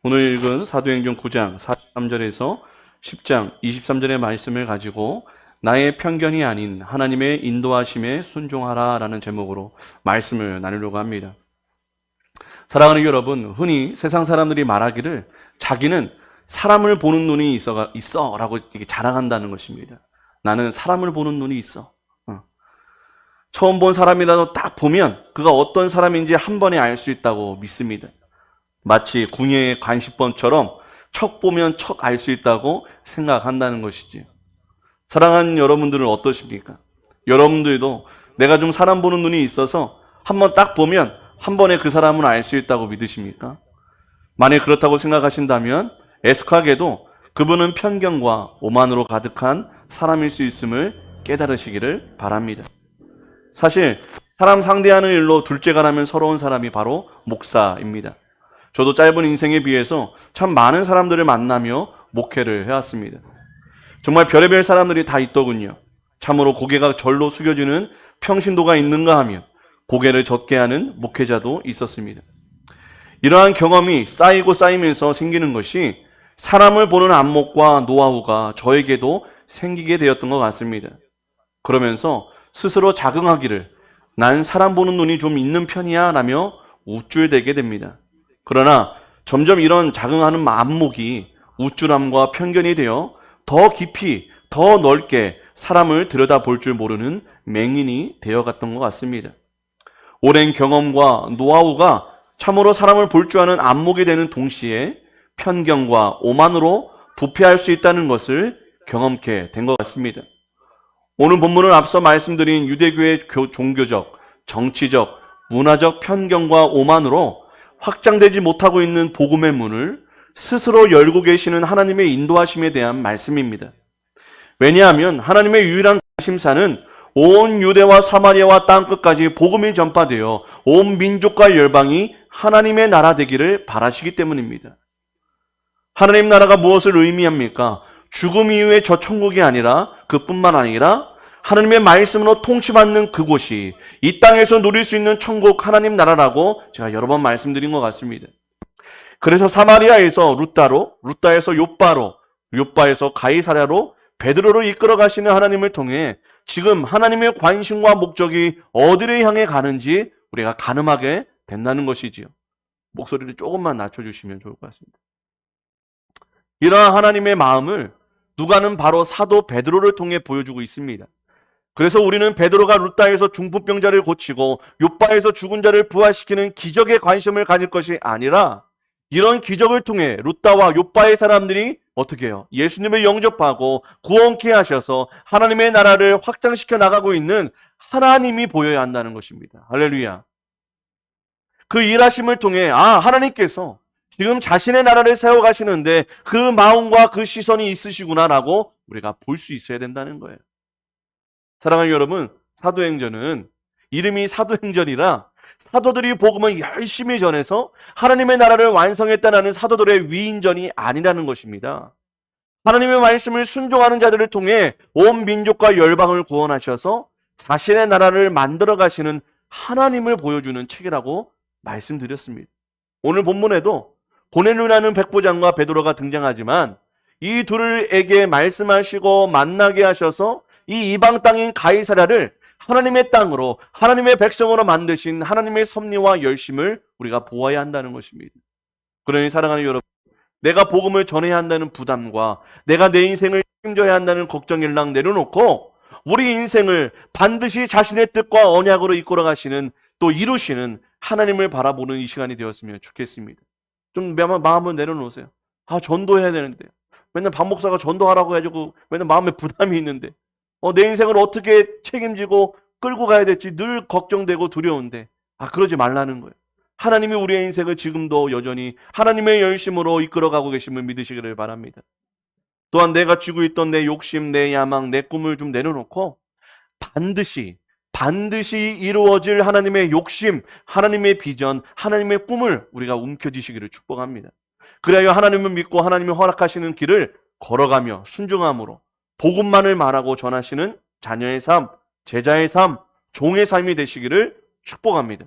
오늘 읽은 사도행전 9장 43절에서 10장 23절의 말씀을 가지고 나의 편견이 아닌 하나님의 인도하심에 순종하라 라는 제목으로 말씀을 나누려고 합니다. 사랑하는 여러분, 흔히 세상 사람들이 말하기를 자기는 사람을 보는 눈이 있어 라고 자랑한다는 것입니다. 나는 사람을 보는 눈이 있어. 처음 본 사람이라도 딱 보면 그가 어떤 사람인지 한 번에 알 수 있다고 믿습니다. 마치 궁예의 관시법처럼 척 보면 척 알 수 있다고 생각한다는 것이지. 사랑하는 여러분들은 어떠십니까? 여러분들도 내가 좀 사람 보는 눈이 있어서 한번 딱 보면 한 번에 그 사람을 알 수 있다고 믿으십니까? 만약 그렇다고 생각하신다면 애석하게도 그분은 편견과 오만으로 가득한 사람일 수 있음을 깨달으시기를 바랍니다. 사실 사람 상대하는 일로 둘째가 라면 서러운 사람이 바로 목사입니다. 저도 짧은 인생에 비해서 참 많은 사람들을 만나며 목회를 해왔습니다. 정말 별의별 사람들이 다 있더군요. 참으로 고개가 절로 숙여지는 평신도가 있는가 하면 고개를 젓게 하는 목회자도 있었습니다. 이러한 경험이 쌓이고 쌓이면서 생기는 것이 사람을 보는 안목과 노하우가 저에게도 생기게 되었던 것 같습니다. 그러면서 스스로 자긍하기를 난 사람 보는 눈이 좀 있는 편이야 라며 우쭐대게 됩니다. 그러나 점점 이런 자긍하는 안목이 우쭐함과 편견이 되어 더 깊이 더 넓게 사람을 들여다볼 줄 모르는 맹인이 되어갔던 것 같습니다. 오랜 경험과 노하우가 참으로 사람을 볼 줄 아는 안목이 되는 동시에 편견과 오만으로 부패할 수 있다는 것을 경험케 된 것 같습니다. 오늘 본문은 앞서 말씀드린 유대교의 종교적, 정치적, 문화적 편견과 오만으로 확장되지 못하고 있는 복음의 문을 스스로 열고 계시는 하나님의 인도하심에 대한 말씀입니다. 왜냐하면 하나님의 유일한 관심사는 온 유대와 사마리아와 땅끝까지 복음이 전파되어 온 민족과 열방이 하나님의 나라 되기를 바라시기 때문입니다. 하나님 나라가 무엇을 의미합니까? 죽음 이후에 저 천국이 아니라 그뿐만 아니라 하나님의 말씀으로 통치받는 그곳이 이 땅에서 누릴 수 있는 천국 하나님 나라라고 제가 여러 번 말씀드린 것 같습니다. 그래서 사마리아에서 루따로, 루따에서 욥바로, 욥바에서 가이사랴로 베드로를 이끌어 가시는 하나님을 통해 지금 하나님의 관심과 목적이 어디를 향해 가는지 우리가 가늠하게 된다는 것이지요. 목소리를 조금만 낮춰주시면 좋을 것 같습니다. 이러한 하나님의 마음을 누가는 바로 사도 베드로를 통해 보여주고 있습니다. 그래서 우리는 베드로가 루따에서 중풍병자를 고치고 욥바에서 죽은 자를 부활시키는 기적에 관심을 가질 것이 아니라 이런 기적을 통해 루따와 욥바의 사람들이 어떻게 해요? 예수님을 영접하고 구원케 하셔서 하나님의 나라를 확장시켜 나가고 있는 하나님이 보여야 한다는 것입니다. 할렐루야. 그 일하심을 통해 하나님께서 지금 자신의 나라를 세워가시는데 그 마음과 그 시선이 있으시구나라고 우리가 볼 수 있어야 된다는 거예요. 사랑하는 여러분, 사도행전은 이름이 사도행전이라 사도들이 복음을 열심히 전해서 하나님의 나라를 완성했다는 사도들의 위인전이 아니라는 것입니다. 하나님의 말씀을 순종하는 자들을 통해 온 민족과 열방을 구원하셔서 자신의 나라를 만들어 가시는 하나님을 보여주는 책이라고 말씀드렸습니다. 오늘 본문에도 고넬료라는 백부장과 베드로가 등장하지만 이 둘에게 말씀하시고 만나게 하셔서 이 이방 땅인 가이사랴를 하나님의 땅으로 하나님의 백성으로 만드신 하나님의 섭리와 열심을 우리가 보아야 한다는 것입니다. 그러니 사랑하는 여러분, 내가 복음을 전해야 한다는 부담과 내가 내 인생을 책임져야 한다는 걱정일랑 내려놓고 우리 인생을 반드시 자신의 뜻과 언약으로 이끌어 가시는 또 이루시는 하나님을 바라보는 이 시간이 되었으면 좋겠습니다. 좀 마음을 내려놓으세요. 전도해야 되는데 맨날 박 목사가 전도하라고 해가지고 맨날 마음에 부담이 있는데 내 인생을 어떻게 책임지고 끌고 가야 될지 늘 걱정되고 두려운데 그러지 말라는 거예요. 하나님이 우리의 인생을 지금도 여전히 하나님의 열심으로 이끌어가고 계심을 믿으시기를 바랍니다. 또한 내가 쥐고 있던 내 욕심, 내 야망, 내 꿈을 좀 내려놓고 반드시 이루어질 하나님의 욕심, 하나님의 비전, 하나님의 꿈을 우리가 움켜쥐시기를 축복합니다. 그래야 하나님을 믿고 하나님이 허락하시는 길을 걸어가며 순종함으로 복음만을 말하고 전하시는 자녀의 삶, 제자의 삶, 종의 삶이 되시기를 축복합니다.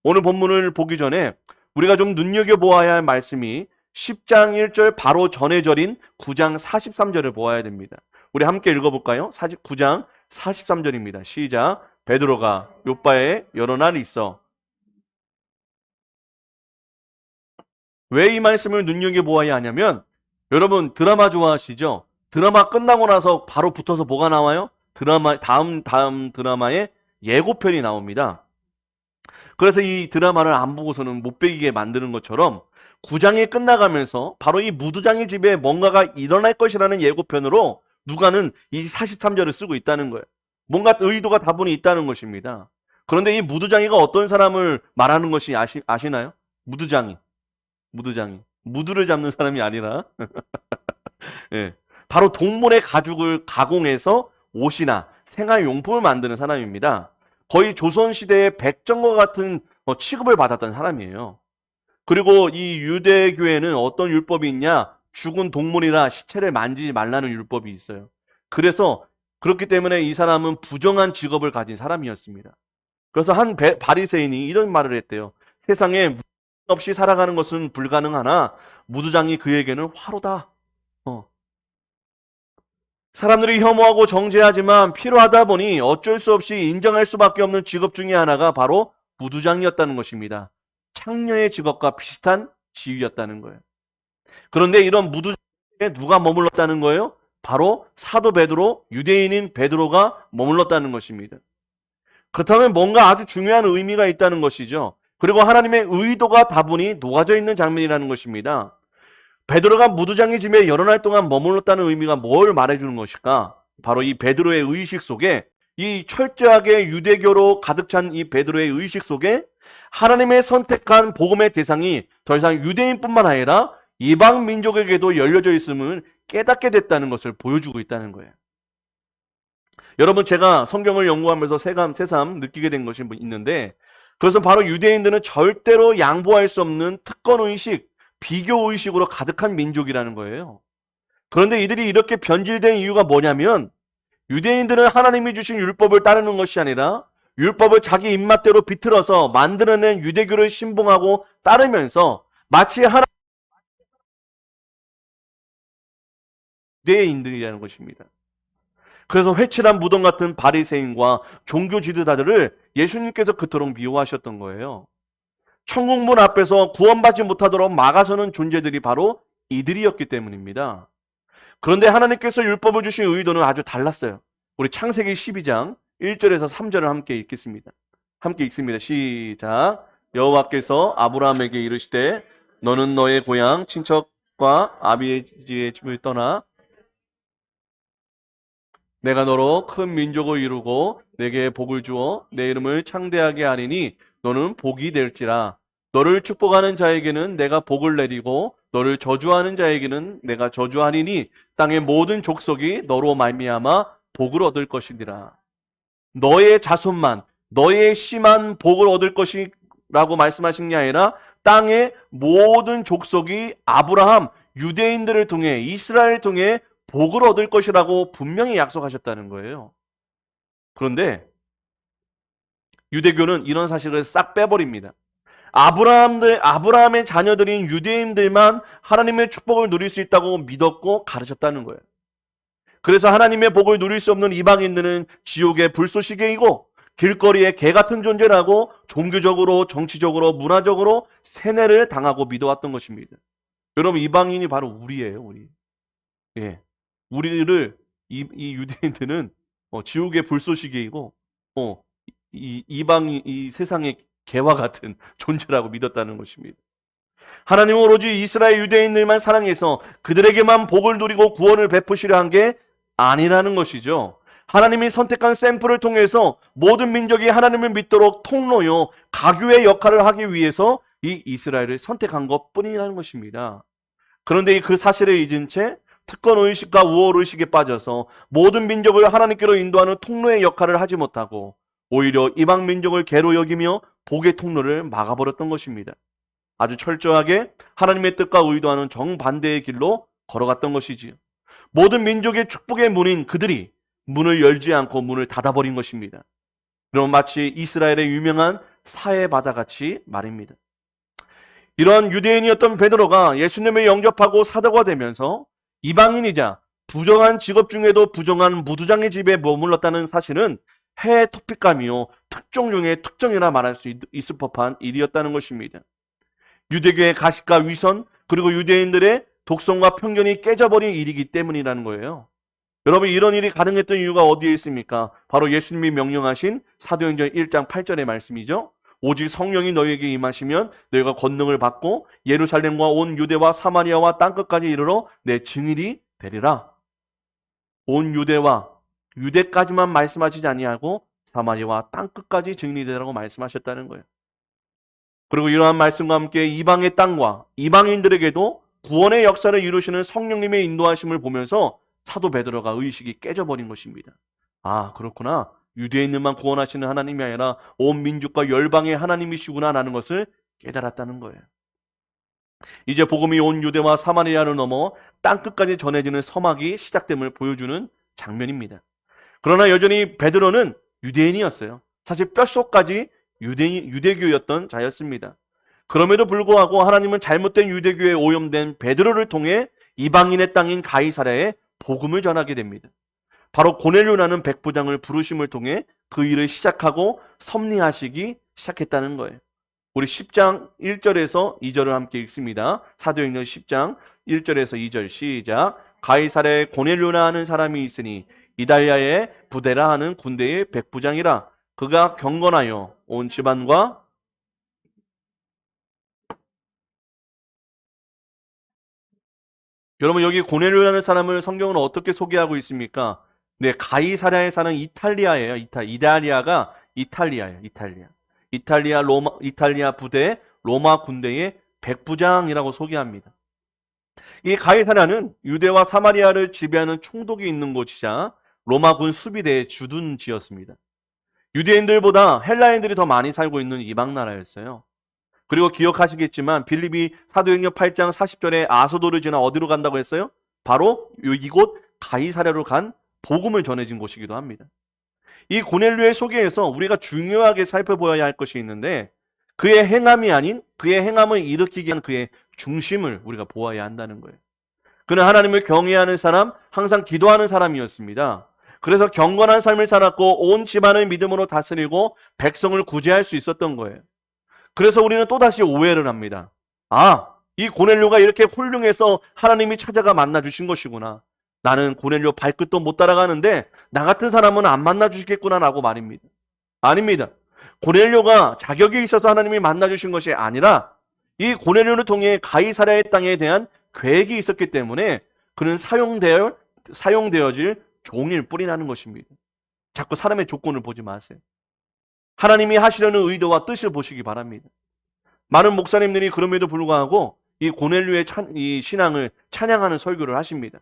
오늘 본문을 보기 전에 우리가 좀 눈여겨보아야 할 말씀이 10장 1절 바로 전의 절인 9장 43절을 보아야 됩니다. 우리 함께 읽어볼까요? 9장 43절입니다. 시작. 베드로가 요바에 여러 날 있어. 왜 이 말씀을 눈여겨보아야 하냐면, 여러분 드라마 좋아하시죠? 드라마 끝나고 나서 바로 붙어서 뭐가 나와요? 다음 드라마의 예고편이 나옵니다. 그래서 이 드라마를 안 보고서는 못 배기게 만드는 것처럼 9장이 끝나가면서 바로 이 무두장의 집에 뭔가가 일어날 것이라는 예고편으로 누가는 이 43절을 쓰고 있다는 거예요. 뭔가 의도가 다분히 있다는 것입니다. 그런데 이 무두장이가 어떤 사람을 말하는 것이 아시나요? 무두장이. 무두를 잡는 사람이 아니라 예, 바로 동물의 가죽을 가공해서 옷이나 생활용품을 만드는 사람입니다. 거의 조선시대의 백정과 같은 취급을 받았던 사람이에요. 그리고 이 유대교에는 어떤 율법이 있냐? 죽은 동물이나 시체를 만지지 말라는 율법이 있어요. 그래서 그렇기 때문에 이 사람은 부정한 직업을 가진 사람이었습니다. 그래서 한 바리새인이 이런 말을 했대요. 세상에 무드 없이 살아가는 것은 불가능하나 무두장이 그에게는 화로다. 사람들이 혐오하고 정죄하지만 필요하다 보니 어쩔 수 없이 인정할 수밖에 없는 직업 중에 하나가 바로 무두장이었다는 것입니다. 창녀의 직업과 비슷한 지위였다는 거예요. 그런데 이런 무두장에 누가 머물렀다는 거예요? 바로 사도 베드로, 유대인인 베드로가 머물렀다는 것입니다. 그렇다면 뭔가 아주 중요한 의미가 있다는 것이죠. 그리고 하나님의 의도가 다분히 녹아져 있는 장면이라는 것입니다. 베드로가 무두장의 집에 여러 날 동안 머물렀다는 의미가 뭘 말해주는 것일까? 바로 이 베드로의 의식 속에, 이 철저하게 유대교로 가득 찬 이 베드로의 의식 속에 하나님의 선택한 복음의 대상이 더 이상 유대인뿐만 아니라 이방 민족에게도 열려져 있음을 깨닫게 됐다는 것을 보여주고 있다는 거예요. 여러분, 제가 성경을 연구하면서 새삼 느끼게 된 것이 있는데, 그래서 바로 유대인들은 절대로 양보할 수 없는 특권의식, 비교의식으로 가득한 민족이라는 거예요. 그런데 이들이 이렇게 변질된 이유가 뭐냐면, 유대인들은 하나님이 주신 율법을 따르는 것이 아니라 율법을 자기 입맛대로 비틀어서 만들어낸 유대교를 신봉하고 따르면서 마치 하나님 유대인들이라는 것입니다. 그래서 회칠한 무덤 같은 바리새인과 종교 지도자들을 예수님께서 그토록 미워하셨던 거예요. 천국문 앞에서 구원받지 못하도록 막아서는 존재들이 바로 이들이었기 때문입니다. 그런데 하나님께서 율법을 주신 의도는 아주 달랐어요. 우리 창세기 12장 1절에서 3절을 함께 읽겠습니다. 함께 읽습니다. 시작. 여호와께서 아브라함에게 이르시되 너는 너의 고향 친척과 아비의 집을 떠나 내가 너로 큰 민족을 이루고 내게 복을 주어 내 이름을 창대하게 하리니 너는 복이 될지라. 너를 축복하는 자에게는 내가 복을 내리고 너를 저주하는 자에게는 내가 저주하리니 땅의 모든 족속이 너로 말미암아 복을 얻을 것이니라. 너의 자손만, 너의 씨만 복을 얻을 것이라고 말씀하신 게 아니라 땅의 모든 족속이 아브라함, 유대인들을 통해, 이스라엘을 통해 복을 얻을 것이라고 분명히 약속하셨다는 거예요. 그런데 유대교는 이런 사실을 싹 빼버립니다. 아브라함의 자녀들인 유대인들만 하나님의 축복을 누릴 수 있다고 믿었고 가르쳤다는 거예요. 그래서 하나님의 복을 누릴 수 없는 이방인들은 지옥의 불쏘시개이고 길거리에 개 같은 존재라고 종교적으로, 정치적으로, 문화적으로 세뇌를 당하고 믿어왔던 것입니다. 여러분, 이방인이 바로 우리예요, 우리. 예. 우리를 이 유대인들은 지옥의 불쏘시개이고 이 세상의 개와 같은 존재라고 믿었다는 것입니다. 하나님은 오로지 이스라엘 유대인들만 사랑해서 그들에게만 복을 누리고 구원을 베푸시려 한 게 아니라는 것이죠. 하나님이 선택한 샘플을 통해서 모든 민족이 하나님을 믿도록 통로요, 가교의 역할을 하기 위해서 이 이스라엘을 선택한 것뿐이라는 것입니다. 그런데 그 사실을 잊은 채 특권의식과 우월의식에 빠져서 모든 민족을 하나님께로 인도하는 통로의 역할을 하지 못하고 오히려 이방 민족을 개로 여기며 복의 통로를 막아버렸던 것입니다. 아주 철저하게 하나님의 뜻과 의도하는 정반대의 길로 걸어갔던 것이지요. 모든 민족의 축복의 문인 그들이 문을 열지 않고 문을 닫아버린 것입니다. 그럼 마치 이스라엘의 유명한 사해 바다같이 말입니다. 이런 유대인이었던 베드로가 예수님을 영접하고 사도가 되면서 이방인이자 부정한 직업 중에도 부정한 무두장의 집에 머물렀다는 사실은 해의 토픽감이요, 특종 중에 특종이라 말할 수 있을 법한 일이었다는 것입니다. 유대교의 가식과 위선, 그리고 유대인들의 독성과 편견이 깨져버린 일이기 때문이라는 거예요. 여러분, 이런 일이 가능했던 이유가 어디에 있습니까? 바로 예수님이 명령하신 사도행전 1장 8절의 말씀이죠. 오직 성령이 너희에게 임하시면 너희가 권능을 받고 예루살렘과 온 유대와 사마리아와 땅끝까지 이르러 내 증인이 되리라. 온 유대까지만 말씀하시지 아니하고 사마리아와 땅끝까지 증인이 되라고 말씀하셨다는 거예요. 그리고 이러한 말씀과 함께 이방의 땅과 이방인들에게도 구원의 역사를 이루시는 성령님의 인도하심을 보면서 사도 베드로가 의식이 깨져버린 것입니다. 아, 그렇구나. 유대인들만 구원하시는 하나님이 아니라 온 민족과 열방의 하나님이시구나라는 것을 깨달았다는 거예요. 이제 복음이 온 유대와 사마리아를 넘어 땅끝까지 전해지는 서막이 시작됨을 보여주는 장면입니다. 그러나 여전히 베드로는 유대인이었어요. 사실 뼛속까지 유대교였던 자였습니다. 그럼에도 불구하고 하나님은 잘못된 유대교에 오염된 베드로를 통해 이방인의 땅인 가이사랴에 복음을 전하게 됩니다. 바로 고넬료라는 백부장을 부르심을 통해 그 일을 시작하고 섭리하시기 시작했다는 거예요. 우리 10장 1절에서 2절을 함께 읽습니다. 사도행전 10장 1절에서 2절 시작. 가이사랴에 고넬료라 하는 사람이 있으니 이달리아의 부데라 하는 군대의 백부장이라. 그가 경건하여 온 집안과 여러분, 여기 고넬료라는 사람을 성경은 어떻게 소개하고 있습니까? 네, 가이사랴에 사는 이탈리아예요. 이달리아가 이탈리아예요. 이탈리아 부대 로마 군대의 백부장이라고 소개합니다. 이 가이사랴는 유대와 사마리아를 지배하는 총독이 있는 곳이자 로마군 수비대의 주둔지였습니다. 유대인들보다 헬라인들이 더 많이 살고 있는 이방 나라였어요. 그리고 기억하시겠지만 빌립이 사도행전 8장 40절에 아소도를 지나 어디로 간다고 했어요? 바로 이곳 가이사랴로 간 복음을 전해진 곳이기도 합니다. 이 고넬료의 소개에서 우리가 중요하게 살펴보아야 할 것이 있는데 그의 행함이 아닌 그의 행함을 일으키게 한 그의 중심을 우리가 보아야 한다는 거예요. 그는 하나님을 경외하는 사람, 항상 기도하는 사람이었습니다. 그래서 경건한 삶을 살았고 온 집안을 믿음으로 다스리고 백성을 구제할 수 있었던 거예요. 그래서 우리는 또다시 오해를 합니다. 아, 이 고넬료가 이렇게 훌륭해서 하나님이 찾아가 만나주신 것이구나. 나는 고넬료 발끝도 못 따라가는데 나 같은 사람은 안 만나주시겠구나 라고 말입니다. 아닙니다. 고넬료가 자격이 있어서 하나님이 만나주신 것이 아니라 이 고넬료를 통해 가이사랴의 땅에 대한 계획이 있었기 때문에 그는 사용되어질 종일 뿐이라는 것입니다. 자꾸 사람의 조건을 보지 마세요. 하나님이 하시려는 의도와 뜻을 보시기 바랍니다. 많은 목사님들이 그럼에도 불구하고 이 고넬료의 이 신앙을 찬양하는 설교를 하십니다.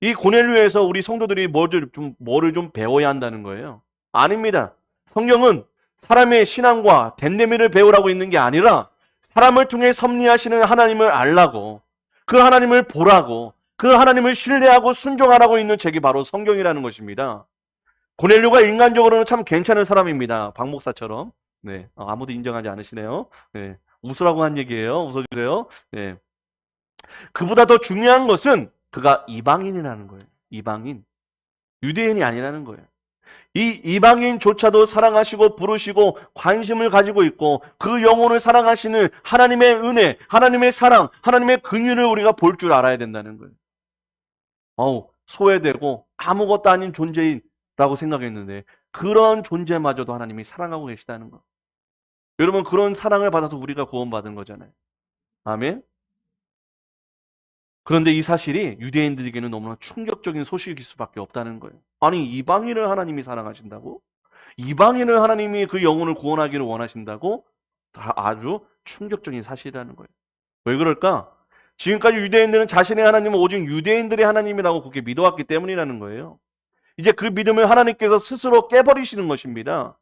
이 고넬료에서 우리 성도들이 뭐를 좀 배워야 한다는 거예요. 아닙니다. 성경은 사람의 신앙과 됨됨이를 배우라고 있는 게 아니라 사람을 통해 섭리하시는 하나님을 알라고, 그 하나님을 보라고, 그 하나님을 신뢰하고 순종하라고 있는 책이 바로 성경이라는 것입니다. 고넬료가 인간적으로는 참 괜찮은 사람입니다. 박 목사처럼. 네, 아무도 인정하지 않으시네요. 네, 웃으라고 한 얘기예요. 웃어주세요. 네. 그보다 더 중요한 것은 그가 이방인이라는 거예요. 이방인. 유대인이 아니라는 거예요. 이 이방인조차도 사랑하시고 부르시고 관심을 가지고 있고 그 영혼을 사랑하시는 하나님의 은혜, 하나님의 사랑, 하나님의 긍휼을 우리가 볼 줄 알아야 된다는 거예요. 소외되고 아무것도 아닌 존재인라고 생각했는데 그런 존재마저도 하나님이 사랑하고 계시다는 거. 여러분, 그런 사랑을 받아서 우리가 구원받은 거잖아요. 아멘. 그런데 이 사실이 유대인들에게는 너무나 충격적인 소식일 수밖에 없다는 거예요. 아니, 이방인을 하나님이 사랑하신다고? 이방인을 하나님이 그 영혼을 구원하기를 원하신다고? 다 아주 충격적인 사실이라는 거예요. 왜 그럴까? 지금까지 유대인들은 자신의 하나님은 오직 유대인들의 하나님이라고 그렇게 믿어왔기 때문이라는 거예요. 이제 그 믿음을 하나님께서 스스로 깨버리시는 것입니다.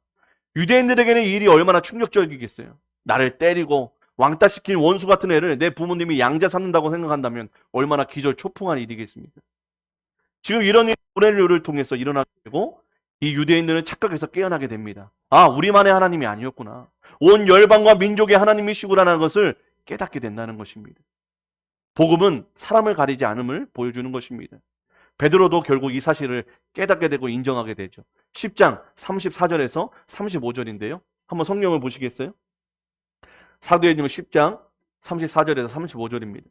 유대인들에게는 이 일이 얼마나 충격적이겠어요. 나를 때리고 왕따 시킨 원수 같은 애를 내 부모님이 양자 삼는다고 생각한다면 얼마나 기절초풍한 일이겠습니까? 지금 이런 일이 고넬료를 통해서 일어나게 되고 이 유대인들은 착각해서 깨어나게 됩니다. 아, 우리만의 하나님이 아니었구나. 온 열방과 민족의 하나님이시구나라는 것을 깨닫게 된다는 것입니다. 복음은 사람을 가리지 않음을 보여주는 것입니다. 베드로도 결국 이 사실을 깨닫게 되고 인정하게 되죠. 10장 34절에서 35절인데요. 한번 성경을 보시겠어요? 사도행전 10장 34절에서 35절입니다.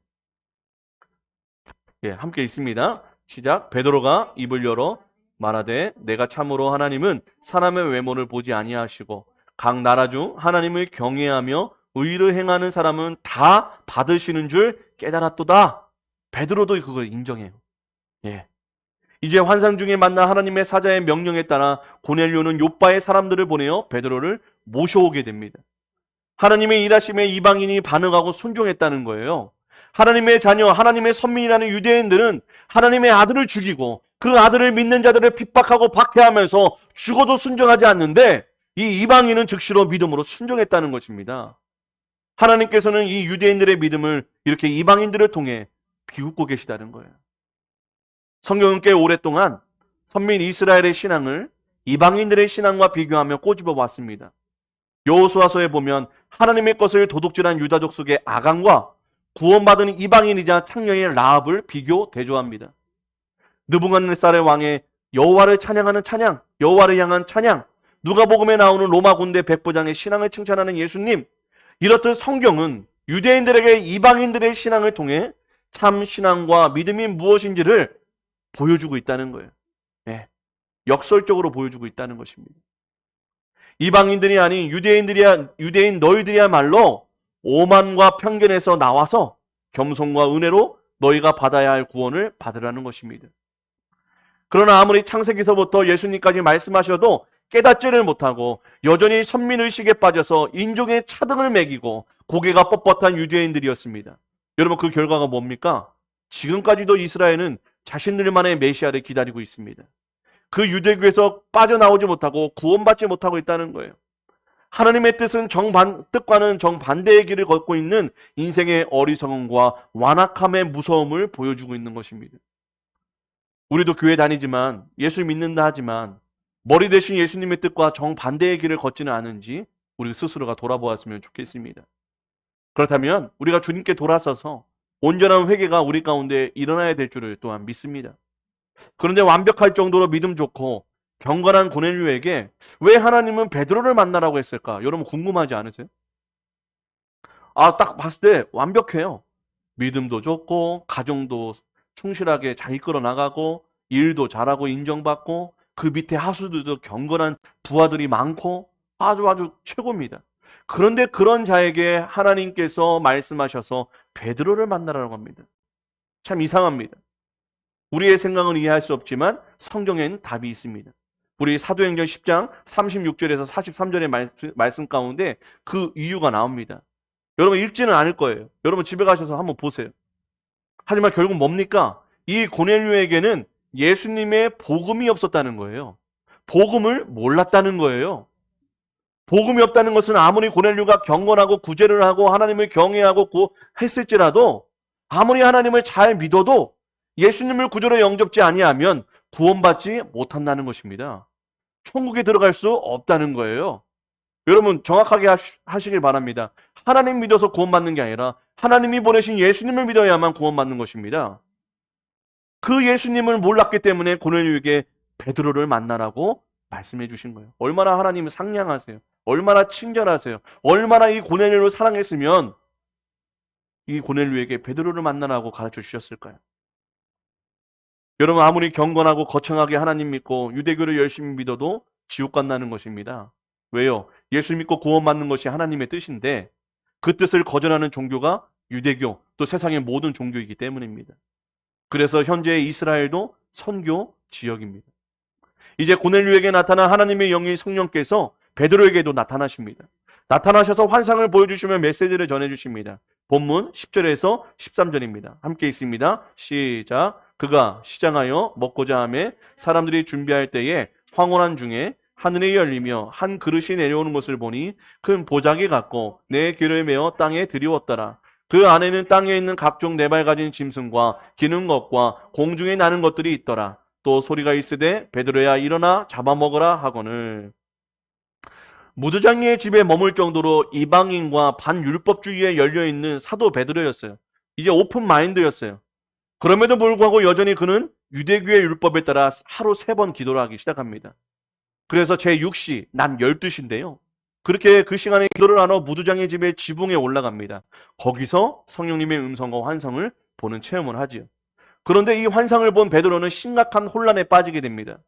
예, 함께 읽습니다. 시작. 베드로가 입을 열어 말하되 내가 참으로 하나님은 사람의 외모를 보지 아니하시고 각 나라 중 하나님을 경외하며 의를 행하는 사람은 다 받으시는 줄 깨달았도다. 베드로도 그걸 인정해요. 예. 이제 환상 중에 만나 하나님의 사자의 명령에 따라 고넬료는 욥바의 사람들을 보내어 베드로를 모셔오게 됩니다. 하나님의 일하심에 이방인이 반응하고 순종했다는 거예요. 하나님의 자녀, 하나님의 선민이라는 유대인들은 하나님의 아들을 죽이고 그 아들을 믿는 자들을 핍박하고 박해하면서 죽어도 순종하지 않는데 이 이방인은 즉시로 믿음으로 순종했다는 것입니다. 하나님께서는 이 유대인들의 믿음을 이렇게 이방인들을 통해 비웃고 계시다는 거예요. 성경은 꽤 오랫동안 선민 이스라엘의 신앙을 이방인들의 신앙과 비교하며 꼬집어 왔습니다. 여호수아서에 보면 하나님의 것을 도둑질한 유다족 속의 아간과 구원받은 이방인이자 창녀인 라합을 비교 대조합니다. 느부갓네살의 왕의 여호와를 찬양하는 찬양, 여호와를 향한 찬양, 누가복음에 나오는 로마 군대 백부장의 신앙을 칭찬하는 예수님, 이렇듯 성경은 유대인들에게 이방인들의 신앙을 통해 참 신앙과 믿음이 무엇인지를 보여주고 있다는 거예요. 네. 역설적으로 보여주고 있다는 것입니다. 이방인들이 아닌 유대인 너희들이야말로 오만과 편견에서 나와서 겸손과 은혜로 너희가 받아야 할 구원을 받으라는 것입니다. 그러나 아무리 창세기서부터 예수님까지 말씀하셔도 깨닫지를 못하고 여전히 선민의식에 빠져서 인종의 차등을 매기고 고개가 뻣뻣한 유대인들이었습니다. 여러분, 그 결과가 뭡니까? 지금까지도 이스라엘은 자신들만의 메시아를 기다리고 있습니다. 그 유대교에서 빠져나오지 못하고 구원받지 못하고 있다는 거예요. 하나님의 뜻과는 정반대의 길을 걷고 있는 인생의 어리석음과 완악함의 무서움을 보여주고 있는 것입니다. 우리도 교회 다니지만 예수 믿는다 하지만 머리 대신 예수님의 뜻과 정반대의 길을 걷지는 않은지 우리 스스로가 돌아보았으면 좋겠습니다. 그렇다면 우리가 주님께 돌아서서 온전한 회개가 우리 가운데 일어나야 될 줄을 또한 믿습니다. 그런데 완벽할 정도로 믿음 좋고 경건한 고넬료에게 왜 하나님은 베드로를 만나라고 했을까? 여러분 궁금하지 않으세요? 딱 봤을 때 완벽해요. 믿음도 좋고 가정도 충실하게 잘 이끌어 나가고 일도 잘하고 인정받고 그 밑에 하수들도 경건한 부하들이 많고 아주 최고입니다. 그런데 그런 자에게 하나님께서 말씀하셔서 베드로를 만나라고 합니다. 참 이상합니다. 우리의 생각은 이해할 수 없지만 성경에는 답이 있습니다. 우리 사도행전 10장 36절에서 43절의 말씀 가운데 그 이유가 나옵니다. 여러분 읽지는 않을 거예요. 여러분 집에 가셔서 한번 보세요. 하지만 결국 뭡니까? 이 고넬료에게는 예수님의 복음이 없었다는 거예요. 복음을 몰랐다는 거예요. 복음이 없다는 것은 아무리 고넬료가 경건하고 구제를 하고 하나님을 경외하고 했을지라도 아무리 하나님을 잘 믿어도 예수님을 구주로 영접지 아니하면 구원받지 못한다는 것입니다. 천국에 들어갈 수 없다는 거예요. 여러분 정확하게 하시길 바랍니다. 하나님 믿어서 구원받는 게 아니라 하나님이 보내신 예수님을 믿어야만 구원받는 것입니다. 그 예수님을 몰랐기 때문에 고넬료에게 베드로를 만나라고 말씀해 주신 거예요. 얼마나 하나님을 상냥하세요. 얼마나 친절하세요. 얼마나 이 고넬료를 사랑했으면 이 고넬료에게 베드로를 만나라고 가르쳐 주셨을까요? 여러분 아무리 경건하고 거창하게 하나님 믿고 유대교를 열심히 믿어도 지옥 간다는 것입니다. 왜요? 예수 믿고 구원받는 것이 하나님의 뜻인데 그 뜻을 거절하는 종교가 유대교 또 세상의 모든 종교이기 때문입니다. 그래서 현재 이스라엘도 선교 지역입니다. 이제 고넬료에게 나타난 하나님의 영의 성령께서 베드로에게도 나타나십니다. 나타나셔서 환상을 보여주시며 메시지를 전해주십니다. 본문 10절에서 13절입니다. 함께 있습니다. 시작. 그가 시장하여 먹고자 하매 사람들이 준비할 때에 황홀한 중에 하늘이 열리며 한 그릇이 내려오는 것을 보니 큰 보자기 같고 내 귀를 메어 땅에 들이웠더라. 그 안에는 땅에 있는 각종 네발 가진 짐승과 기는 것과 공중에 나는 것들이 있더라. 또 소리가 있으되 베드로야 일어나 잡아먹으라 하거늘. 무드장이의 집에 머물 정도로 이방인과 반율법주의에 열려있는 사도 베드로였어요. 이제 오픈 마인드였어요. 그럼에도 불구하고 여전히 그는 유대교의 율법에 따라 하루 3번 기도를 하기 시작합니다. 그래서 제6시, 난 12시인데요. 그렇게 그 시간에 기도를 하러 무두장의 집의 지붕에 올라갑니다. 거기서 성령님의 음성과 환상을 보는 체험을 하지요. 그런데 이 환상을 본 베드로는 심각한 혼란에 빠지게 됩니다.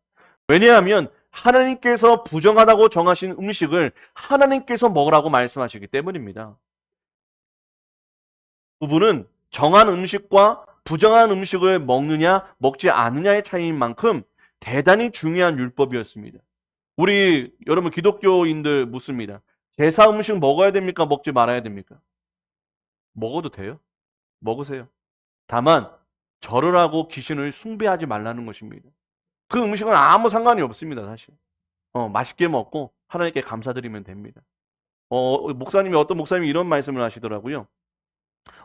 왜냐하면 하나님께서 부정하다고 정하신 음식을 하나님께서 먹으라고 말씀하시기 때문입니다. 부부는 정한 음식과 부정한 음식을 먹느냐 먹지 않느냐의 차이인 만큼 대단히 중요한 율법이었습니다. 우리 여러분 기독교인들 묻습니다. 제사 음식 먹어야 됩니까? 먹지 말아야 됩니까? 먹어도 돼요. 먹으세요. 다만 절을 하고 귀신을 숭배하지 말라는 것입니다. 그 음식은 아무 상관이 없습니다. 사실. 맛있게 먹고 하나님께 감사드리면 됩니다. 목사님이 어떤 목사님이 이런 말씀을 하시더라고요.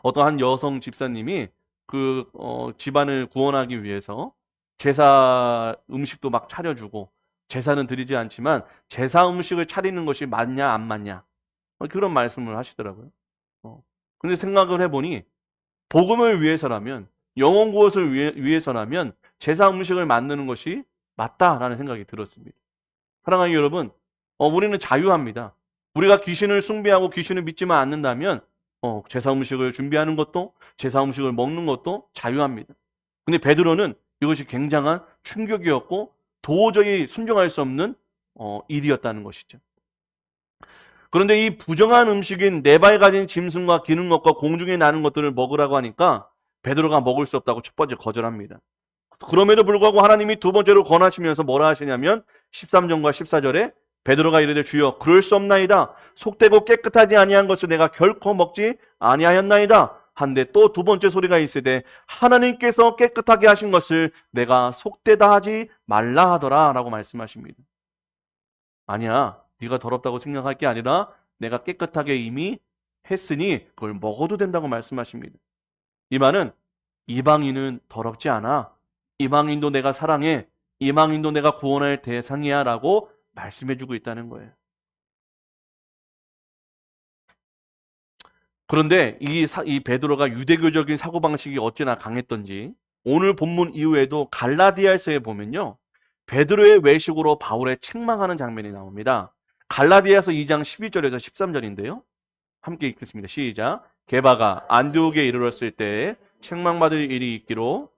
어떤 한 여성 집사님이 집안을 구원하기 위해서 제사 음식도 막 차려주고 제사는 드리지 않지만 제사 음식을 차리는 것이 맞냐 안 맞냐 그런 말씀을 하시더라고요. 근데 생각을 해보니 복음을 위해서라면 영혼 구원을 위해서라면 제사 음식을 만드는 것이 맞다라는 생각이 들었습니다. 사랑하는 여러분, 우리는 자유합니다. 우리가 귀신을 숭배하고 귀신을 믿지만 않는다면 제사 음식을 준비하는 것도 제사 음식을 먹는 것도 자유합니다. 근데 베드로는 이것이 굉장한 충격이었고 도저히 순종할 수 없는 일이었다는 것이죠. 그런데 이 부정한 음식인 4발 가진 짐승과 기는 것과 공중에 나는 것들을 먹으라고 하니까 베드로가 먹을 수 없다고 첫 번째 거절합니다. 그럼에도 불구하고 하나님이 두 번째로 권하시면서 뭐라 하시냐면 13절과 14절에 베드로가 이르되 주여 그럴 수 없나이다. 속되고 깨끗하지 아니한 것을 내가 결코 먹지 아니하였나이다. 한데 또 두 번째 소리가 있으되 하나님께서 깨끗하게 하신 것을 내가 속되다 하지 말라 하더라 라고 말씀하십니다. 아니야, 네가 더럽다고 생각할 게 아니라 내가 깨끗하게 이미 했으니 그걸 먹어도 된다고 말씀하십니다. 이 말은 이방인은 더럽지 않아. 이방인도 내가 사랑해. 이방인도 내가 구원할 대상이야 라고 말씀해주고 있다는 거예요. 그런데 이 베드로가 유대교적인 사고방식이 어찌나 강했던지 오늘 본문 이후에도 갈라디아서에 보면요. 베드로의 외식으로 바울의 책망하는 장면이 나옵니다. 갈라디아서 2장 12절에서 13절인데요. 함께 읽겠습니다. 시작. 게바가 안디옥에 이르렀을 때 책망받을 일이 있기로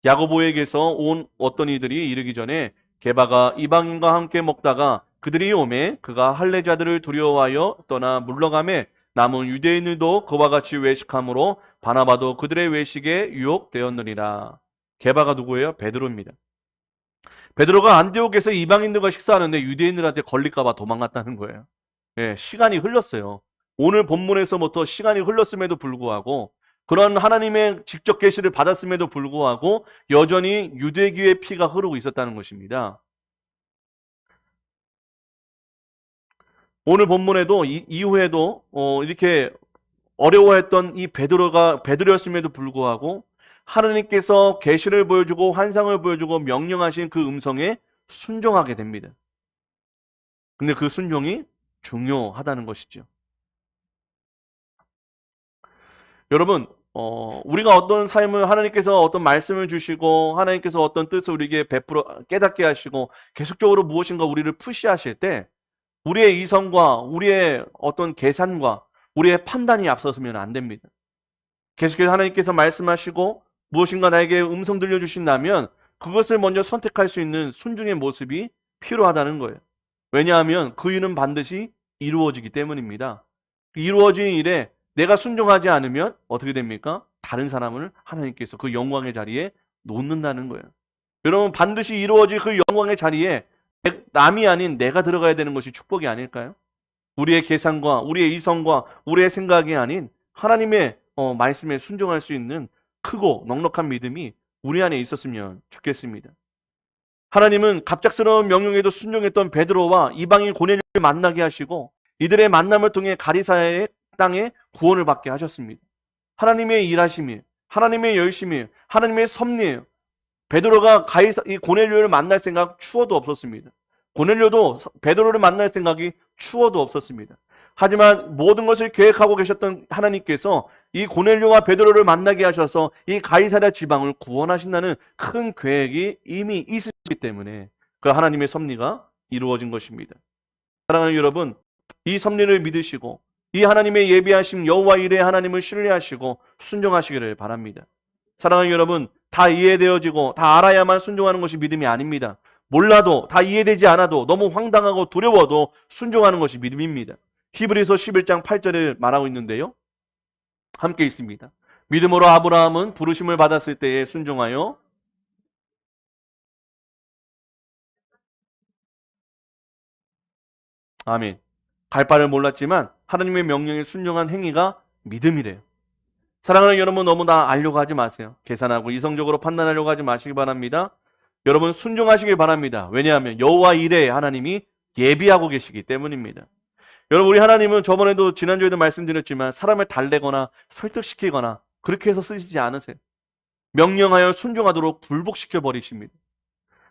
야고보에게서 온 어떤 이들이 이르기 전에 게바가 이방인과 함께 먹다가 그들이 오매 그가 할례자들을 두려워하여 떠나 물러가매 남은 유대인들도 그와 같이 외식함으로 바나바도 그들의 외식에 유혹되었느니라. 게바가 누구예요? 베드로입니다. 베드로가 안디옥에서 이방인들과 식사하는데 유대인들한테 걸릴까봐 도망갔다는 거예요. 예, 시간이 흘렀어요. 오늘 본문에서부터 시간이 흘렀음에도 불구하고 그런 하나님의 직접 계시를 받았음에도 불구하고 여전히 유대교의 피가 흐르고 있었다는 것입니다. 오늘 본문에도 이후에도 이렇게 어려워했던 이 베드로였음에도 불구하고 하나님께서 계시를 보여주고 환상을 보여주고 명령하신 그 음성에 순종하게 됩니다. 근데 그 순종이 중요하다는 것이죠. 여러분, 우리가 어떤 삶을 하나님께서 어떤 말씀을 주시고 하나님께서 어떤 뜻을 우리에게 베풀어 깨닫게 하시고 계속적으로 무엇인가 우리를 푸시하실 때 우리의 이성과 우리의 어떤 계산과 우리의 판단이 앞서서면 안 됩니다. 계속해서 하나님께서 말씀하시고 무엇인가 나에게 음성 들려주신다면 그것을 먼저 선택할 수 있는 순종의 모습이 필요하다는 거예요. 왜냐하면 그 일은 반드시 이루어지기 때문입니다. 이루어진 일에 내가 순종하지 않으면 어떻게 됩니까? 다른 사람을 하나님께서 그 영광의 자리에 놓는다는 거예요. 여러분 반드시 이루어질 그 영광의 자리에 남이 아닌 내가 들어가야 되는 것이 축복이 아닐까요? 우리의 계산과 우리의 이성과 우리의 생각이 아닌 하나님의 말씀에 순종할 수 있는 크고 넉넉한 믿음이 우리 안에 있었으면 좋겠습니다. 하나님은 갑작스러운 명령에도 순종했던 베드로와 이방인 고넬료를 만나게 하시고 이들의 만남을 통해 가리사의 땅에 구원을 받게 하셨습니다. 하나님의 일하심이, 하나님의 열심이, 하나님의 섭리예요. 베드로가 이 고넬료를 만날 생각 추워도 없었습니다. 고넬료도 베드로를 만날 생각이 추워도 없었습니다. 하지만 모든 것을 계획하고 계셨던 하나님께서 이 고넬료와 베드로를 만나게 하셔서 이 가이사랴 지방을 구원하신다는 큰 계획이 이미 있으시기 때문에 그 하나님의 섭리가 이루어진 것입니다. 사랑하는 여러분, 이 섭리를 믿으시고 이 하나님의 예비하심 여호와 이레 하나님을 신뢰하시고 순종하시기를 바랍니다. 사랑하는 여러분, 다 이해되어지고 다 알아야만 순종하는 것이 믿음이 아닙니다. 몰라도 다 이해되지 않아도 너무 황당하고 두려워도 순종하는 것이 믿음입니다. 히브리서 11장 8절에 말하고 있는데요. 함께 있습니다. 믿음으로 아브라함은 부르심을 받았을 때에 순종하여 아멘. 갈 바를 몰랐지만 하나님의 명령에 순종한 행위가 믿음이래요. 사랑하는 여러분, 너무 다 알려고 하지 마세요. 계산하고 이성적으로 판단하려고 하지 마시기 바랍니다. 여러분 순종하시길 바랍니다. 왜냐하면 여호와 이레 하나님이 예비하고 계시기 때문입니다. 여러분, 우리 하나님은 저번에도 지난주에도 말씀드렸지만 사람을 달래거나 설득시키거나 그렇게 해서 쓰시지 않으세요. 명령하여 순종하도록 굴복시켜 버리십니다.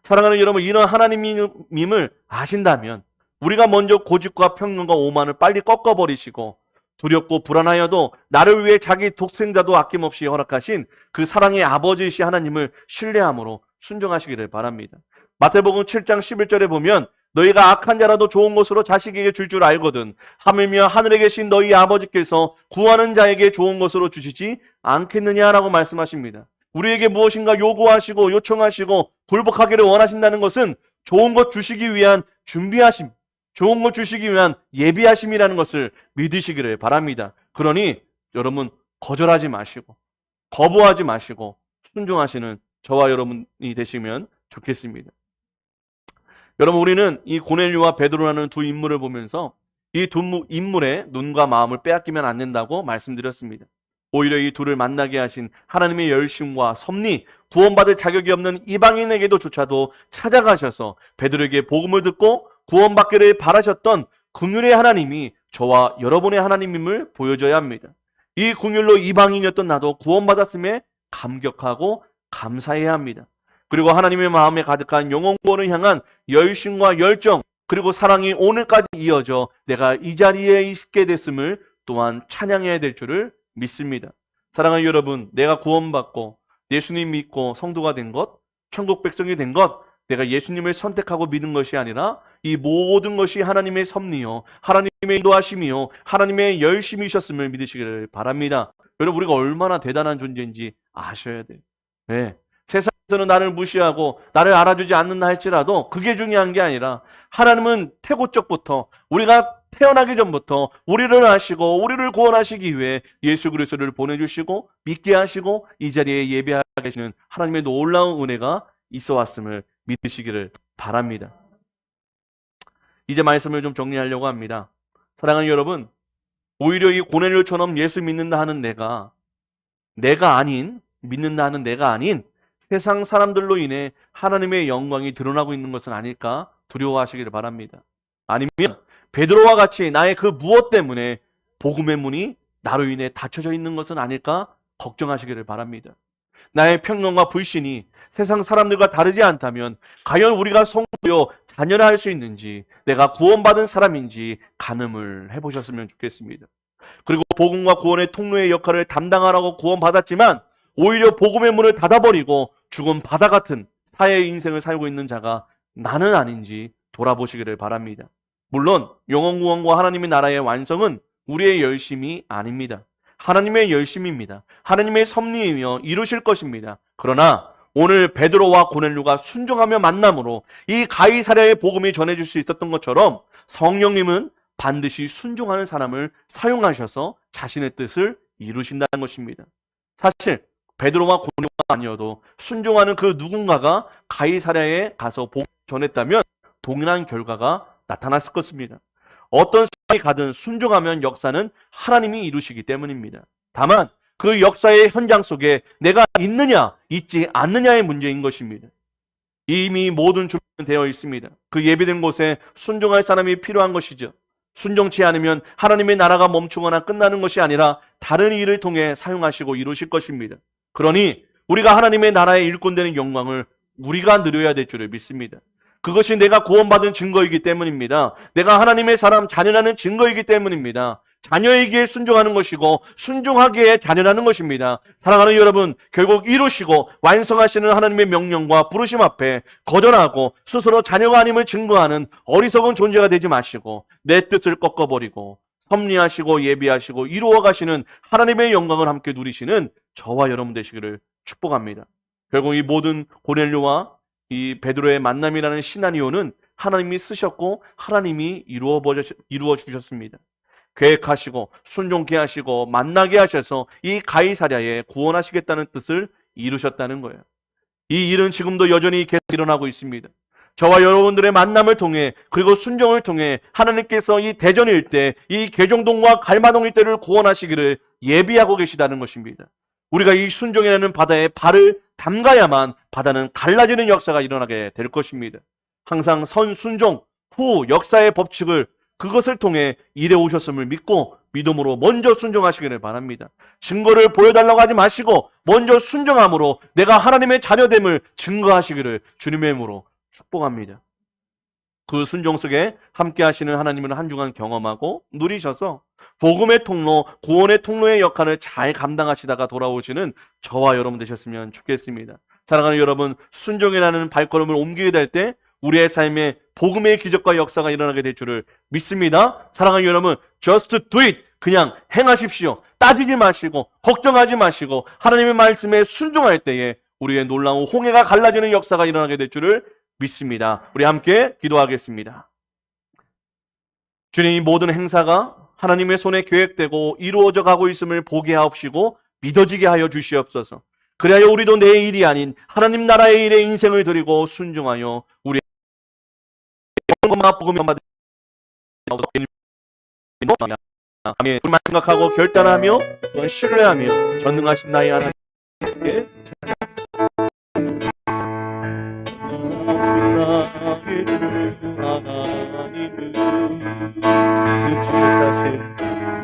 사랑하는 여러분, 이런 하나님임을 아신다면 우리가 먼저 고집과 평론과 오만을 빨리 꺾어버리시고 두렵고 불안하여도 나를 위해 자기 독생자도 아낌없이 허락하신 그 사랑의 아버지이신 하나님을 신뢰함으로 순종하시기를 바랍니다. 마태복음 7장 11절에 보면 너희가 악한 자라도 좋은 것으로 자식에게 줄 줄 알거든 하물며 하늘에 계신 너희 아버지께서 구하는 자에게 좋은 것으로 주시지 않겠느냐라고 말씀하십니다. 우리에게 무엇인가 요구하시고 요청하시고 굴복하기를 원하신다는 것은 좋은 것 주시기 위한 준비하심, 좋은 것 주시기 위한 예비하심이라는 것을 믿으시기를 바랍니다. 그러니 여러분 거절하지 마시고 거부하지 마시고 순종하시는 저와 여러분이 되시면 좋겠습니다. 여러분, 우리는 이 고넬료와 베드로라는 두 인물을 보면서 이 두 인물의 눈과 마음을 빼앗기면 안 된다고 말씀드렸습니다. 오히려 이 둘을 만나게 하신 하나님의 열심과 섭리, 구원받을 자격이 없는 이방인에게도 조차도 찾아가셔서 베드로에게 복음을 듣고 구원받기를 바라셨던 긍휼의 하나님이 저와 여러분의 하나님임을 보여줘야 합니다. 이 긍휼로 이방인이었던 나도 구원받았음에 감격하고 감사해야 합니다. 그리고 하나님의 마음에 가득한 영혼 구원을 향한 열심과 열정, 그리고 사랑이 오늘까지 이어져 내가 이 자리에 있게 됐음을 또한 찬양해야 될 줄을 믿습니다. 사랑하는 여러분, 내가 구원받고 예수님 믿고 성도가 된 것, 천국 백성이 된 것, 내가 예수님을 선택하고 믿은 것이 아니라 이 모든 것이 하나님의 섭리요, 하나님의 인도하심이요, 하나님의 열심이셨음을 믿으시기를 바랍니다. 여러분, 우리가 얼마나 대단한 존재인지 아셔야 돼요. 네. 세상에서는 나를 무시하고 나를 알아주지 않는다 할지라도 그게 중요한 게 아니라 하나님은 태고적부터 우리가 태어나기 전부터 우리를 아시고 우리를 구원하시기 위해 예수 그리스도를 보내주시고 믿게 하시고 이 자리에 예배하게 하시는 하나님의 놀라운 은혜가 있어 왔음을 믿으시기를 바랍니다. 이제 말씀을 좀 정리하려고 합니다. 사랑하는 여러분, 오히려 이 고넬료처럼 예수 믿는다 하는 내가 아닌, 믿는다 하는 내가 아닌 세상 사람들로 인해 하나님의 영광이 드러나고 있는 것은 아닐까 두려워하시기를 바랍니다. 아니면 베드로와 같이 나의 그 무엇 때문에 복음의 문이 나로 인해 닫혀져 있는 것은 아닐까 걱정하시기를 바랍니다. 나의 평론과 불신이 세상 사람들과 다르지 않다면 과연 우리가 성도요 자녀라 할 수 있는지, 내가 구원받은 사람인지 가늠을 해보셨으면 좋겠습니다. 그리고 복음과 구원의 통로의 역할을 담당하라고 구원받았지만 오히려 복음의 문을 닫아버리고 죽은 바다 같은 사회의 인생을 살고 있는 자가 나는 아닌지 돌아보시기를 바랍니다. 물론 영원 구원과 하나님의 나라의 완성은 우리의 열심이 아닙니다. 하나님의 열심입니다. 하나님의 섭리이며 이루실 것입니다. 그러나 오늘 베드로와 고넬료가 순종하며 만남으로 이 가이사랴의 복음이 전해질 수 있었던 것처럼 성령님은 반드시 순종하는 사람을 사용하셔서 자신의 뜻을 이루신다는 것입니다. 사실 베드로와 고넬료가 아니어도 순종하는 그 누군가가 가이사랴에 가서 복음을 전했다면 동일한 결과가 나타났을 것입니다. 어떤 사람이 가든 순종하면 역사는 하나님이 이루시기 때문입니다. 다만 그 역사의 현장 속에 내가 있느냐 있지 않느냐의 문제인 것입니다. 이미 모든 준비는 되어 있습니다. 그 예비된 곳에 순종할 사람이 필요한 것이죠. 순종치 않으면 하나님의 나라가 멈추거나 끝나는 것이 아니라 다른 일을 통해 사용하시고 이루실 것입니다. 그러니 우리가 하나님의 나라의 일꾼 되는 영광을 우리가 누려야 될 줄을 믿습니다. 그것이 내가 구원받은 증거이기 때문입니다. 내가 하나님의 사람, 자녀라는 증거이기 때문입니다. 자녀에게 순종하는 것이고 순종하기에 자녀라는 것입니다. 사랑하는 여러분, 결국 이루시고 완성하시는 하나님의 명령과 부르심 앞에 거절하고 스스로 자녀가 아님을 증거하는 어리석은 존재가 되지 마시고 내 뜻을 꺾어버리고 섭리하시고 예비하시고 이루어 가시는 하나님의 영광을 함께 누리시는 저와 여러분 되시기를 축복합니다. 결국 이 모든 고넬료와 이 베드로의 만남이라는 시나리오는 하나님이 쓰셨고 하나님이 이루어 주셨습니다. 계획하시고 순종케 하시고 만나게 하셔서 이 가이사랴에 구원하시겠다는 뜻을 이루셨다는 거예요. 이 일은 지금도 여전히 계속 일어나고 있습니다. 저와 여러분들의 만남을 통해 그리고 순종을 통해 하나님께서 이 대전 일대, 이 계종동과 갈마동 일대를 구원하시기를 예비하고 계시다는 것입니다. 우리가 이 순종이라는 바다에 발을 담가야만 바다는 갈라지는 역사가 일어나게 될 것입니다. 항상 선순종 후 역사의 법칙을 그것을 통해 일해 오셨음을 믿고 믿음으로 먼저 순종하시기를 바랍니다. 증거를 보여달라고 하지 마시고 먼저 순종함으로 내가 하나님의 자녀됨을 증거하시기를 주님의 이름으로 축복합니다. 그 순종 속에 함께 하시는 하나님을 한 주간 경험하고 누리셔서 복음의 통로, 구원의 통로의 역할을 잘 감당하시다가 돌아오시는 저와 여러분 되셨으면 좋겠습니다. 사랑하는 여러분, 순종이라는 발걸음을 옮기게 될 때 우리의 삶에 복음의 기적과 역사가 일어나게 될 줄을 믿습니다. 사랑하는 여러분, just do it. 그냥 행하십시오. 따지지 마시고 걱정하지 마시고 하나님의 말씀에 순종할 때에 우리의 놀라운 홍해가 갈라지는 역사가 일어나게 될 줄을 믿습니다. 우리 함께 기도하겠습니다. 주님, 이 모든 행사가 하나님의 손에 계획되고 이루어져 가고 있음을 보게 하옵시고 믿어지게 하여 주시옵소서. 그리하여 우리도 내 일이 아닌 하나님 나라의 일에 인생을 드리고 순종하여 우리 복음을 받으 아멘. 우리만 생각하고 결단하며 또한 신뢰하며 전능하신 나의 하나님께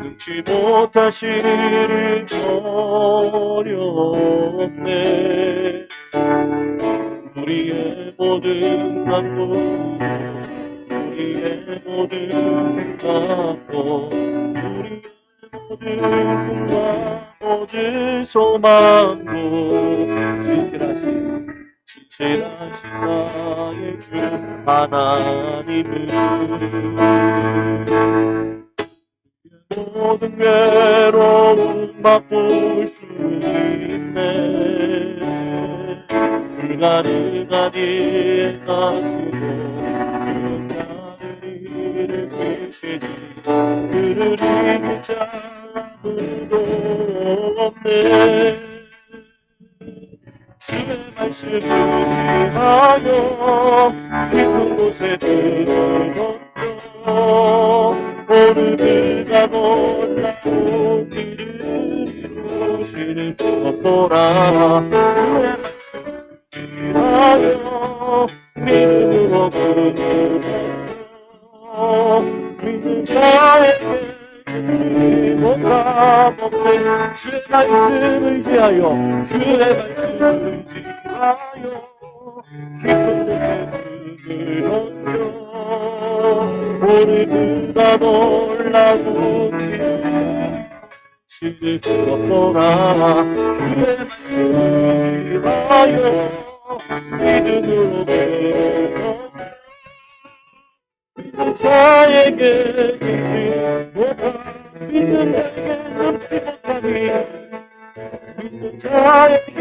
능치 못하시를 저렸네. 우리의 모든 간구, 우리의 모든 생각도, 우리의 모든 꿈과 모든 소망도 신실하신 나의 주 하나님은 모든 괴로움 맛볼 수 있네. 불가능한 일 하시고 불가능한 일을 계시니 그를 이길 자 아무도 없네. 주의 말씀을 위하여 깊은 곳에 들을 던져 오늘 그가 놀라운 일을 이루시는 것 보라. 주의 말씀을 위하여 믿음으로 그를 던져 믿는 자에게 못함 없는 주의 말씀을 위하여 주의 말씀을 위하여 깊은 곳에 눈을 얹어 오늘 그가 놀라운 일을 지는 것 보라. 주의 말씀을 위하여 믿음으로 믿어 믿는 자에게 믿지 못하 믿는 자에게 넘지 못하니 믿는 자에게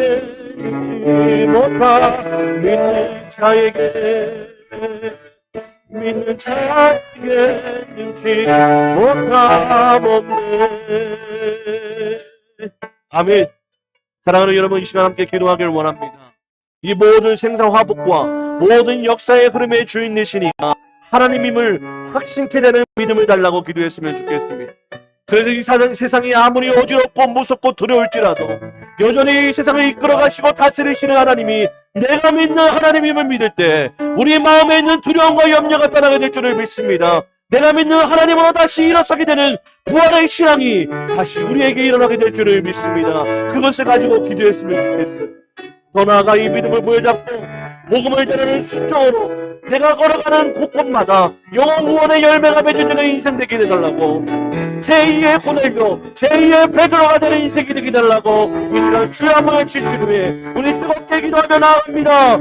믿지 못하 믿는 자에게 믿는 자에게 믿지 못함 없네. 아멘. 사랑하는 여러분, 이 시간 함께 기도하길 원합니다. 이 모든 생사 화복과 모든 역사의 흐름의 주인 되시니까 하나님임을 확신케 되는 믿음을 달라고 기도했으면 좋겠습니다. 그래서 이 세상이 아무리 어지럽고 무섭고 두려울지라도 여전히 이 세상을 이끌어가시고 다스리시는 하나님이 내가 믿는 하나님임을 믿을 때 우리 마음에 있는 두려움과 염려가 떠나게 될 줄을 믿습니다. 내가 믿는 하나님으로 다시 일어서게 되는 부활의 신앙이 다시 우리에게 일어나게 될 줄을 믿습니다. 그것을 가지고 기도했으면 좋겠어요. 더 나아가 이 믿음을 보여잡고 복음을 전하는 순종으로 내가 걸어가는 곳곳마다 영원 구원의 열매가 맺어지는 인생 되게 해달라고, 제2의 고넬료, 제2의 베드로가 되는 인생이 되게 해달라고 이 시간 주의 한번 외치시기 위해 우리 뜨겁게 기도하며 나아갑니다.